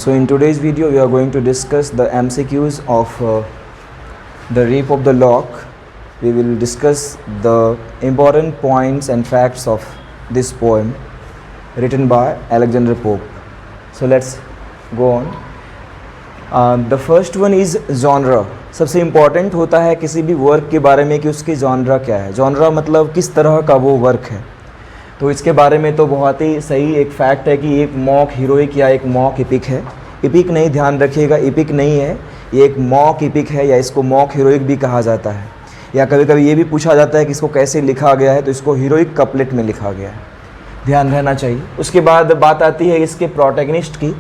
So in today's video we are going to discuss the MCQs of the Rape of the Lock. We will discuss the important points and facts of this poem written by Alexander Pope. So let's go on. The first one is genre. सबसे important होता है किसी भी work के बारे में कि उसकी जॉनरा क्या है. जॉनरा मतलब किस तरह का वो वर्क है. तो इसके बारे में तो बहुत ही सही एक फैक्ट है कि एक मॉक हीरोइक या एक मॉक इपिक है. इपिक नहीं, ध्यान रखिएगा, इपिक नहीं है, ये एक मॉक इपिक है या इसको मॉक हीरोइक भी कहा जाता है. या कभी कभी ये भी पूछा जाता है कि इसको कैसे लिखा गया है, तो इसको हीरोइक कपलेट में लिखा गया है, ध्यान रहना चाहिए. उसके बाद बात आती है इसके प्रोटैगनिस्ट की.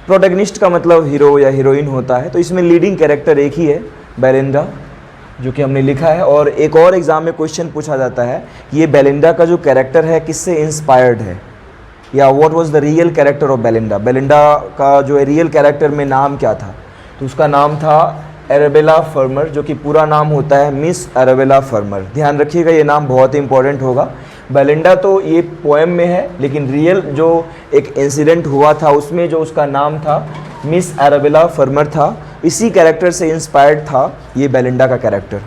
प्रोटैगनिस्ट का मतलब हीरो या हीरोइन होता है. तो इसमें लीडिंग कैरेक्टर एक ही है, बेलिंडा, जो कि हमने लिखा है. और एक और एग्ज़ाम में क्वेश्चन पूछा जाता है कि ये बेलिंडा का जो कैरेक्टर है किससे इंस्पायर्ड है, या what was the real character of Belinda. Belinda का जो रियल कैरेक्टर में नाम क्या था, तो उसका नाम था एराबेला फर्मर, जो कि पूरा नाम होता है मिस एराबेला फर्मर. ध्यान रखिएगा, ये नाम बहुत ही इंपॉर्टेंट होगा. बेलिंडा तो ये पोएम में है, लेकिन रियल जो एक इंसिडेंट हुआ था उसमें जो उसका नाम था मिस एराबेला फर्मर था. इसी कैरेक्टर से इंस्पायर्ड था ये बेलिंडा का कैरेक्टर.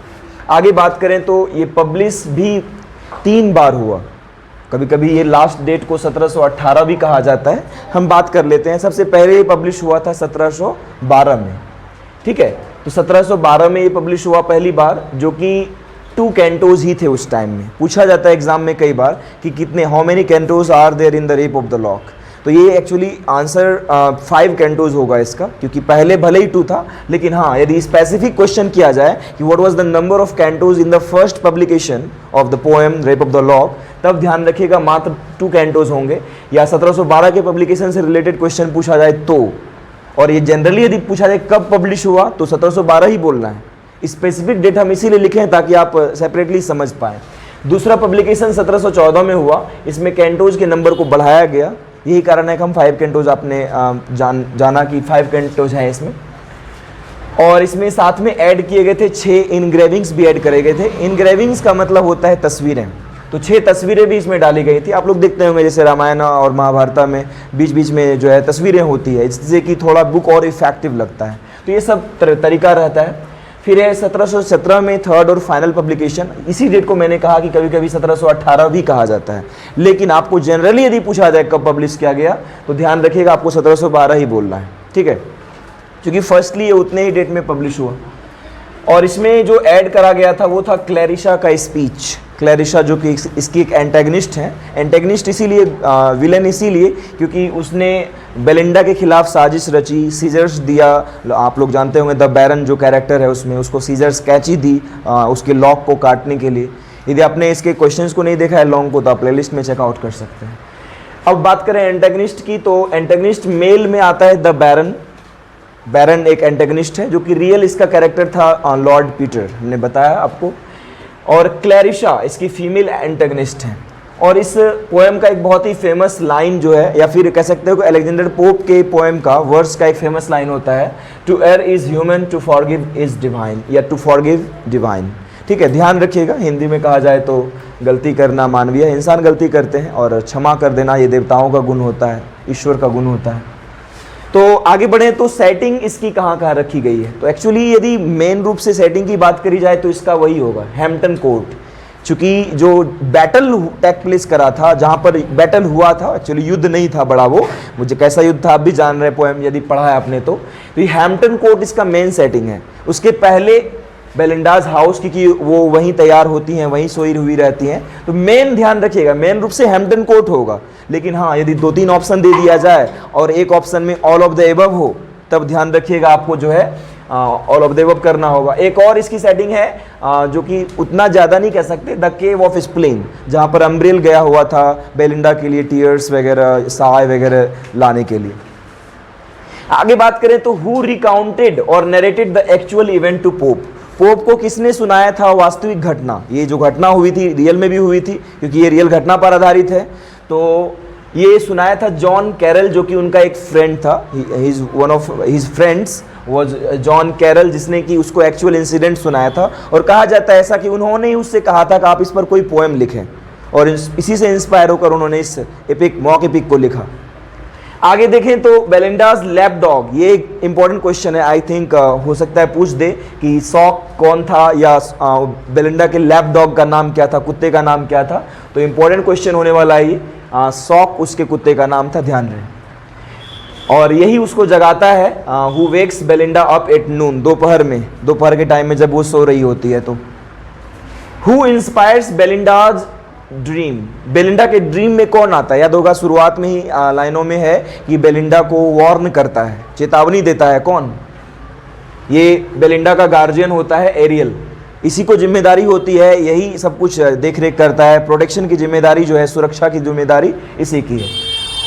आगे बात करें तो ये पब्लिश भी 3 बार हुआ. कभी कभी ये लास्ट डेट को 1718 भी कहा जाता है. हम बात कर लेते हैं. सबसे पहले ये पब्लिश हुआ था 1712 में, ठीक है. तो 1712 में ये पब्लिश हुआ पहली बार, जो कि 2 कैंटोज ही थे उस टाइम में. पूछा जाता है एग्जाम में कई बार कि कितने, how many cantos are there in the rape of the lock. तो ये एक्चुअली आंसर 5 कैंटोज होगा इसका, क्योंकि पहले भले ही 2 था, लेकिन हाँ यदि स्पेसिफिक क्वेश्चन किया जाए कि what was the number of cantos in the first publication of the poem rape of the lock, तब ध्यान रखिएगा मात्र 2 कैंटोज होंगे. या 1712 के पब्लिकेशन से रिलेटेड क्वेश्चन पूछा जाए तो, और ये जनरली यदि पूछा जाए कब पब्लिश हुआ तो 1712 ही बोलना है. स्पेसिफिक डेट हम इसीलिए लिखे हैं ताकि आप सेपरेटली समझ पाएँ. दूसरा पब्लिकेशन 1714 में हुआ. इसमें कैंटोज के नंबर को बढ़ाया गया. यही कारण है कि हम 5 कैंटोज आपने जाना कि 5 कैंटोज हैं इसमें. और इसमें साथ में ऐड किए गए थे 6 इनग्रेविंग्स भी ऐड करे गए थे. इनग्रेविंग्स का मतलब होता है तस्वीरें. तो 6 तस्वीरें भी इसमें डाली गई थी. आप लोग देखते होंगे जैसे रामायण और महाभारत में बीच बीच में जो है तस्वीरें होती है, जिससे कि थोड़ा बुक और इफेक्टिव लगता है. तो ये सब तरीका रहता है. फिर है 1717 में थर्ड और फाइनल पब्लिकेशन. इसी डेट को मैंने कहा कि कभी कभी 1718 भी कहा जाता है, लेकिन आपको जनरली यदि पूछा जाए कब पब्लिश किया गया तो ध्यान रखिएगा आपको 1712 ही बोलना है, ठीक है, क्योंकि फर्स्टली ये उतने ही डेट में पब्लिश हुआ. और इसमें जो ऐड करा गया था वो था क्लैरिशा का स्पीच. क्लैरिशा जो कि इसकी एक एंटेगनिस्ट है. एंटेगनिस्ट इसीलिए, विलन इसीलिए क्योंकि उसने बेलिंडा के खिलाफ साजिश रची, सीजर्स दिया. आप लोग जानते होंगे द बैरन जो कैरेक्टर है उसमें उसको सीजर्स कैची दी उसके लॉक को काटने के लिए. यदि आपने इसके क्वेश्चंस को नहीं देखा है लॉन्ग को, तो आप प्लेलिस्ट में चेकआउट कर सकते हैं. अब बात करें एंटेगनिस्ट की, तो एंटेगनिस्ट मेल में आता है द बैरन. बैरन एक एंटेगनिस्ट है, जो कि रियल इसका कैरेक्टर था लॉर्ड पीटर, हमने बताया आपको. और क्लैरिशा इसकी फीमेल एंटेगनिस्ट है. और इस पोएम का एक बहुत ही फेमस लाइन जो है, या फिर कह सकते हो कि अलेक्जेंडर पोप के पोएम का वर्स का एक फेमस लाइन होता है, to err is human, to forgive is divine, या टू फॉरगिव डिवाइन, ठीक है. ध्यान रखिएगा, हिंदी में कहा जाए तो गलती करना मानवीय, इंसान गलती करते हैं, और क्षमा कर देना ये देवताओं का गुण होता है, ईश्वर का गुण होता है. तो आगे बढ़े तो सेटिंग इसकी कहाँ कहाँ रखी गई है. तो एक्चुअली यदि मेन रूप से सेटिंग की बात करी जाए तो इसका वही होगा, हैम्पटन कोर्ट. चूँकि जो बैटल टेक प्लेस करा था, जहाँ पर बैटल हुआ था, एक्चुअली युद्ध नहीं था बड़ा वो, मुझे कैसा युद्ध था आप भी जान रहे पोएम यदि पढ़ा है आपने तो ये हैम्पटन कोर्ट इसका मेन सेटिंग है. उसके पहले बेलिंडाज हाउस, क्योंकि वो वहीं तैयार होती हैं, वहीं सोई हुई रहती हैं. तो मेन ध्यान रखिएगा, मेन रूप से हैम्पटन कोर्ट होगा. लेकिन हाँ यदि 2-3 ऑप्शन दे दिया जाए और एक ऑप्शन में ऑल ऑफ द एबव हो, तब ध्यान रखिएगा आपको जो है ऑल ऑफ द एबव करना होगा. एक और इसकी सेटिंग है जो कि उतना ज़्यादा नहीं कह सकते, द केव ऑफ स्प्लेन, जहाँ पर अम्ब्रेल गया हुआ था बेलिंडा के लिए टीयर्स वगैरह, साय वगैरह लाने के लिए. आगे बात करें तो हु रिकाउंटेड और narrated the actual event to Pope. Pope को किसने सुनाया था वास्तविक घटना. ये जो घटना हुई थी रियल में भी हुई थी, क्योंकि ये रियल घटना पर आधारित है. तो ये सुनाया था जॉन कैरल, जो कि उनका एक फ्रेंड था. One of his friends was John Caryll, जिसने कि उसको एक्चुअल इंसिडेंट सुनाया था. और कहा जाता है ऐसा कि उन्होंने ही उससे कहा था कि आप इस पर कोई पोएम लिखें, और इसी से इंस्पायर होकर उन्होंने इस एपिक, मॉक एपिक को लिखा. आगे देखें तो बेलिंडाज लैप डॉग, ये एक इंपॉर्टेंट क्वेश्चन है, आई थिंक हो सकता है पूछ दे कि सॉक कौन था या बेलिंडा के लैप डॉग का नाम क्या था, कुत्ते का नाम क्या था। तो इंपॉर्टेंट क्वेश्चन होने वाला है ये। सॉक उसके कुत्ते का नाम था, ध्यान रहे। और यही उसको जगाता है, who wax Belinda up at noon, दोपहर में, दोपहर के टाइम में जब वो सो रही होती है। तो who inspires Belinda's dream, Belinda के ड्रीम में कौन आता है? याद होगा शुरुआत में ही लाइनों में है कि बेलिंडा को वार्न करता है, चेतावनी देता है। कौन? ये बेलिंडा का गार्जियन होता है एरियल, इसी को जिम्मेदारी होती है, यही सब कुछ देख रेख करता है, प्रोटेक्शन की जिम्मेदारी जो है, सुरक्षा की जिम्मेदारी इसी की है।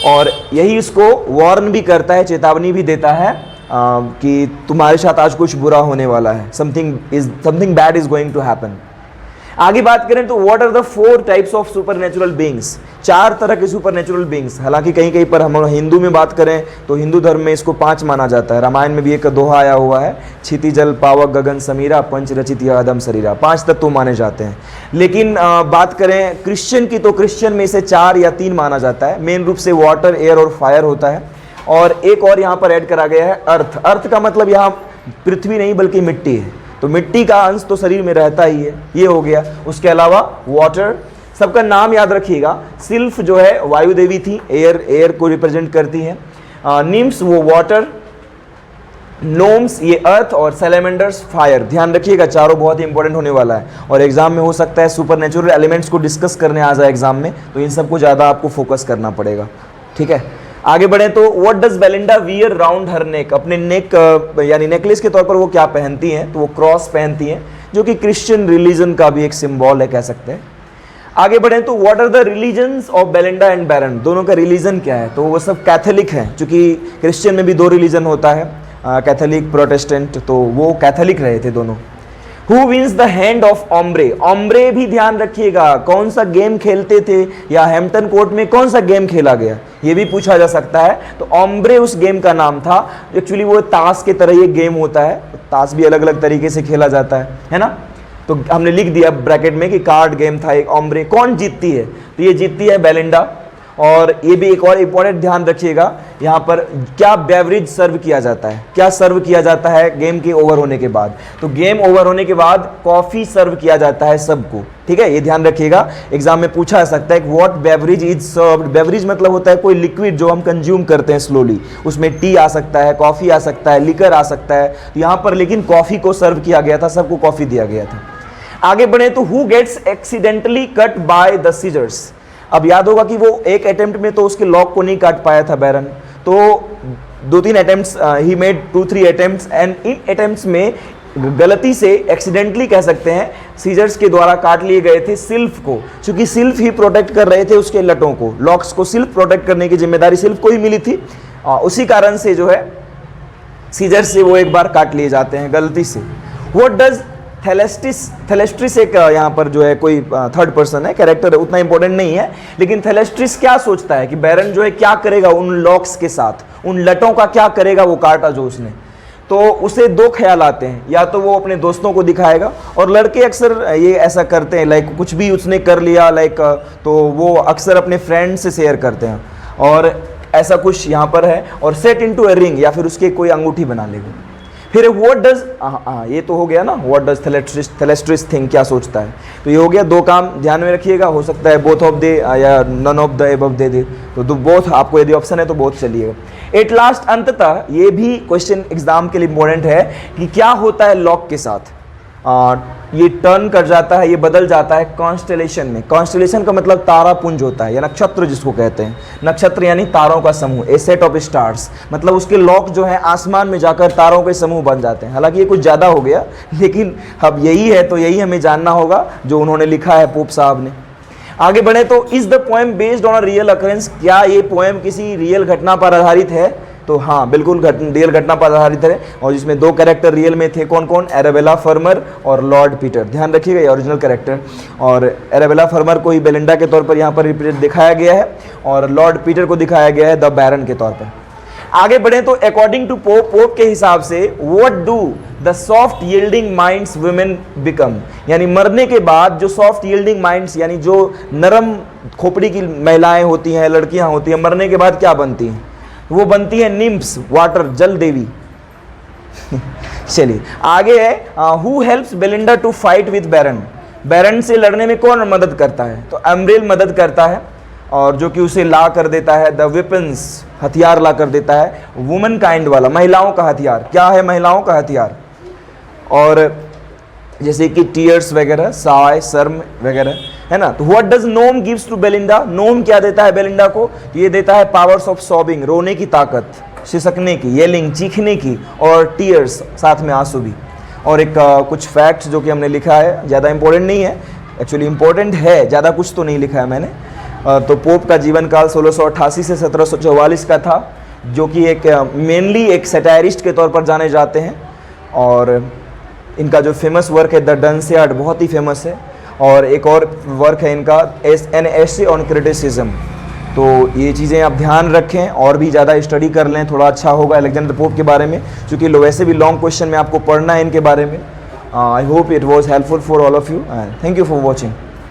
और यही इसको वार्न भी करता है, चेतावनी भी देता है कि तुम्हारे साथ आज कुछ बुरा होने वाला है, something bad is going to happen. आगे बात करें तो what are the 4 types of supernatural beings, 4 तरह के सुपरनेचुरल बीइंग्स। हालांकि कहीं कहीं पर हम हिंदू में बात करें तो हिंदू धर्म में इसको 5 माना जाता है। रामायण में भी एक दोहा आया हुआ है, क्षिति जल पावक गगन समीरा पंच रचित आदम शरीरा, 5 तत्व माने जाते हैं। लेकिन बात करें क्रिश्चियन की तो क्रिश्चियन में इसे 4 या 3 माना जाता है। मेन रूप से वाटर, एयर और फायर होता है। और एक और यहाँ पर ऐड करा गया है अर्थ। अर्थ का मतलब यहाँ पृथ्वी नहीं बल्कि मिट्टी है, तो मिट्टी का अंश तो शरीर में रहता ही है, ये हो गया। उसके अलावा वाटर, सबका नाम याद रखिएगा। सिल्फ जो है वायु देवी थी, एयर को रिप्रेजेंट करती है। निम्स वो वाटर, नोम्स ये अर्थ और सैलेमेंडर्स फायर। ध्यान रखिएगा, चारों बहुत ही इंपॉर्टेंट होने वाला है और एग्जाम में हो सकता है सुपरनेचुरल एलिमेंट्स को डिस्कस करने आ जाए एग्जाम में, तो इन सबको ज़्यादा आपको फोकस करना पड़ेगा। ठीक है, आगे बढ़े तो what does Belinda wear round her neck, अपने नेक यानी नेकलेस के तौर पर वो क्या पहनती हैं? तो वो क्रॉस पहनती हैं, जो कि क्रिश्चियन रिलीजन का भी एक सिंबल है, कह सकते हैं। आगे बढ़े तो what are the religions of Belinda and Baron, दोनों का रिलीजन क्या है? तो वो सब कैथोलिक हैं, क्योंकि क्रिश्चियन में भी 2 रिलीजन होता है, कैथोलिक प्रोटेस्टेंट, तो वो कैथोलिक रहे थे दोनों। Who wins the hand of ombre, ombre भी ध्यान रखिएगा, कौन सा गेम खेलते थे या हैम्पटन कोर्ट में कौन सा गेम खेला गया, ये भी पूछा जा सकता है। तो ओम्ब्रे उस गेम का नाम था। एक्चुअली वो ताश के तरह ये गेम होता है, ताश भी अलग अलग तरीके से खेला जाता है ना। तो हमने लिख दिया ब्रैकेट में कि कार्ड गेम था एक ओम्ब्रे। कौन जीतती है? तो ये जीतती है बेलिंडा। और ये भी एक और इंपॉर्टेंट ध्यान रखिएगा, यहाँ पर क्या बेवरेज सर्व किया जाता है, क्या सर्व किया जाता है गेम के ओवर होने के बाद? तो गेम ओवर होने के बाद कॉफी सर्व किया जाता है सबको। ठीक है, ये ध्यान रखिएगा, एग्जाम में पूछा जा सकता है कि what beverage is served. Beverage मतलब होता है कोई लिक्विड जो हम कंज्यूम करते हैं स्लोली, उसमें टी आ सकता है, कॉफी आ सकता है, लिकर आ सकता है। तो यहाँ पर लेकिन कॉफी को सर्व किया गया था, सबको कॉफी दिया गया था। आगे बढ़े तो who gets accidentally cut by the scissors. अब याद होगा कि वो एक अटेम्प्ट में तो उसके लॉक को नहीं काट पाया था बैरन, तो 2-3 attempts he made 2-3 attempts, and in attempts में गलती से एक्सीडेंटली कह सकते हैं सीजर्स के द्वारा काट लिए गए थे सिल्फ को, क्योंकि सिल्फ ही प्रोटेक्ट कर रहे थे उसके लटों को, लॉक्स को सिल्फ प्रोटेक्ट करने की जिम्मेदारी सिल्फ को ही मिली थी। उसी कारण से जो है सीजर्स से वो एक बार काट लिए जाते हैं गलती से। व्हाट डज थेलेस्ट्रिस एक यहाँ पर जो है कोई थर्ड पर्सन है, कैरेक्टर है, उतना इंपॉर्टेंट नहीं है, लेकिन थेलेस्ट्रिस क्या सोचता है कि बैरन जो है क्या करेगा उन लॉक्स के साथ, उन लटों का क्या करेगा वो काटा जो उसने। तो उसे 2 ख्याल आते हैं, या तो वो अपने दोस्तों को दिखाएगा, और लड़के अक्सर ये ऐसा करते हैं, लाइक कुछ भी उसने कर लिया लाइक, तो वो अक्सर अपने फ्रेंड से शेयर करते हैं, और ऐसा कुछ यहाँ पर है। और सेट इनटू अ रिंग, या फिर उसके कोई अंगूठी बना लेगा। फिर व्हाट डज, ये तो हो गया ना, व्हाट डज थेलेस्ट्रिस थिंक, क्या सोचता है। तो ये हो गया 2 काम, ध्यान में रखिएगा, हो सकता है बोथ ऑफ दे या नन ऑफ द एबव दे दे, तो बोथ आपको यदि ऑप्शन है तो बोथ चलिएगा। एट लास्ट, अंततः ये भी क्वेश्चन एग्जाम के लिए इंपॉर्टेंट है कि क्या होता है लॉक के साथ। ये टर्न कर जाता है, ये बदल जाता है कॉन्स्टेलेशन में। कॉन्स्टेलेशन का मतलब तारा पुंज होता है, या नक्षत्र जिसको कहते हैं। नक्षत्र यानी तारों का समूह, ए सेट ऑफ स्टार्स, मतलब उसके लॉक जो है आसमान में जाकर तारों के समूह बन जाते हैं। हालांकि ये कुछ ज़्यादा हो गया, लेकिन अब यही है तो यही हमें जानना होगा जो उन्होंने लिखा है पोप साहब ने। आगे बढ़े तो is the poem based on a real occurrence, क्या ये पोएम किसी रियल घटना पर आधारित है? तो हाँ, बिल्कुल रियल घटना पर आधारित है, और जिसमें 2 कैरेक्टर रियल में थे। कौन कौन? एराबेला फर्मर और लॉर्ड पीटर। ध्यान रखिएगा, ये ओरिजिनल कैरेक्टर, और एराबेला फर्मर को ही बेलिंडा के तौर पर यहाँ पर रिप्रेजेंट दिखाया गया है, और लॉर्ड पीटर को दिखाया गया है द बैरन के तौर पर। आगे बढ़े तो अकॉर्डिंग टू पोप के हिसाब से what do the soft yielding minds women become, यानी मरने के बाद जो सॉफ्ट यील्डिंग माइंड्स, यानी जो नरम खोपड़ी की महिलाएं होती हैं, लड़कियां होती हैं, मरने के बाद क्या बनती हैं? वो बनती है निम्फ्स, वाटर, जल देवी। चलिए आगे है, who helps Belinda to fight with Baron. Baron से लड़ने में कौन मदद करता है? तो एम्ब्रेल मदद करता है, और जो कि उसे ला कर देता है द वेपन्स, हथियार ला कर देता है, वुमन काइंड वाला, महिलाओं का हथियार। क्या है महिलाओं का हथियार? और जैसे कि टीयर्स वगैरह, साय, शर्म वगैरह, है ना। तो what does gnome gives to Belinda. Gnome क्या देता है बेलिंडा को? ये देता है पावर्स ऑफ सॉबिंग, रोने की ताकत, सिसकने की, येलिंग, चीखने की, और टीयर्स, साथ में आंसू भी। और एक कुछ फैक्ट्स जो कि हमने लिखा है, ज़्यादा इंपॉर्टेंट नहीं है, एक्चुअली इंपॉर्टेंट है, ज़्यादा कुछ तो नहीं लिखा है मैंने। तो पोप का जीवन काल 1688 से 1744 का था, जो कि एक मेनली एक सैटायरिस्ट के तौर पर जाने जाते हैं। और इनका जो फेमस वर्क है द डंसियार्ड, बहुत ही फेमस है। और एक और वर्क है इनका एन एसे ऑन क्रिटिसिज्म। तो ये चीज़ें आप ध्यान रखें, और भी ज़्यादा स्टडी कर लें, थोड़ा अच्छा होगा अलेक्जेंडर पोप के बारे में, क्योंकि वैसे भी लॉन्ग क्वेश्चन में आपको पढ़ना है इनके बारे में। I hope it was helpful for all of you, and thank you for watching.